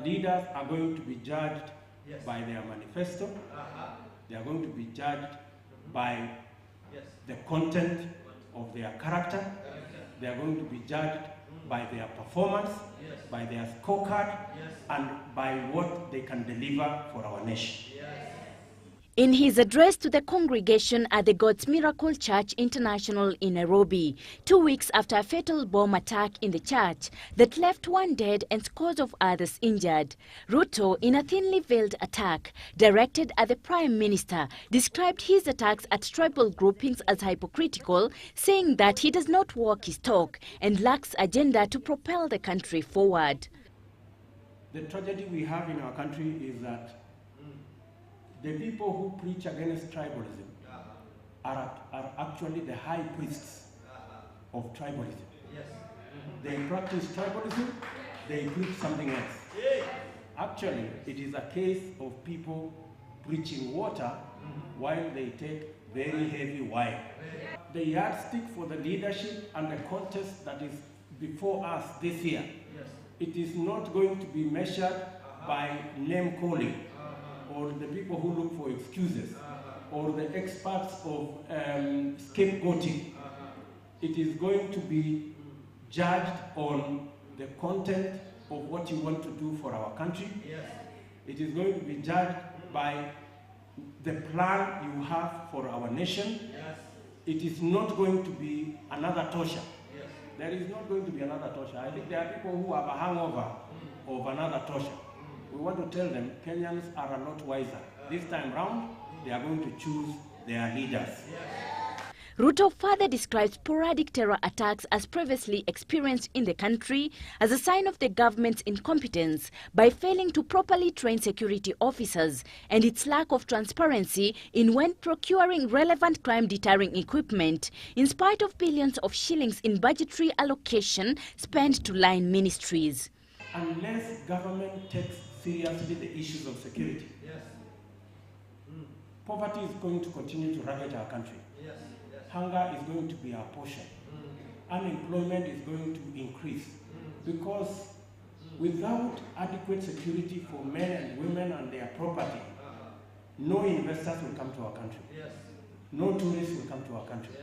Leaders are going to be judged by their manifesto. They are going to be judged by the content of their character. They are going to be judged by their performance, by their scorecard, and by what they can deliver for our nation. In his address to the congregation at the God's Miracle Church International in Nairobi, 2 weeks after a fatal bomb attack in the church that left one dead and scores of others injured, Ruto, in a thinly veiled attack directed at the Prime Minister, described his attacks at tribal groupings as hypocritical, saying that he does not walk his talk and lacks agenda to propel the country forward. The tragedy we have in our country is that the people who preach against tribalism are actually the high priests of tribalism. They practice tribalism, they preach something else. Actually, it is a case of people preaching water while they take very heavy wine. The yardstick for the leadership and the contest that is before us this year, it is not going to be measured by name calling, or the people who look for excuses, or the experts of scapegoating. It is going to be judged on the content of what you want to do for our country. It is going to be judged by the plan you have for our nation. It is not going to be another Tosha. There is not going to be another Tosha. I think there are people who have a hangover of another Tosha. We want to tell them Kenyans are a lot wiser. This time round, they are going to choose their leaders. Ruto further describes sporadic terror attacks as previously experienced in the country as a sign of the government's incompetence by failing to properly train security officers and its lack of transparency in when procuring relevant crime-deterring equipment, in spite of billions of shillings in budgetary allocation spent to line ministries. Unless government takes seriously the issues of security, poverty is going to continue to ravage our country. Hunger is going to be our portion. Unemployment is going to increase because without adequate security for men and women and their property, no investors will come to our country. No tourists will come to our country.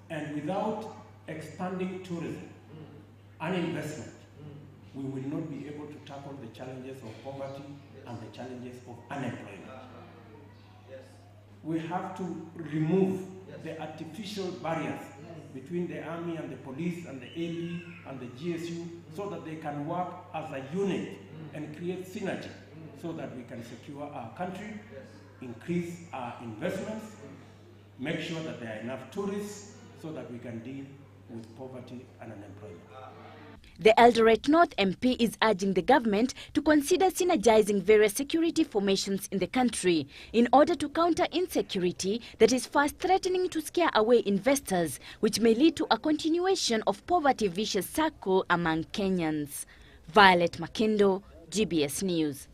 And without expanding tourism and investment, we will not be able to tackle the challenges of poverty and the challenges of unemployment. We have to remove the artificial barriers between the army and the police and the AP and the GSU so that they can work as a unit and create synergy so that we can secure our country, increase our investments, make sure that there are enough tourists so that we can deal with poverty and unemployment. The Eldoret North MP is urging the government to consider synergizing various security formations in the country in order to counter insecurity that is fast threatening to scare away investors, which may lead to a continuation of poverty vicious circle among Kenyans. Violet Makindo, GBS News.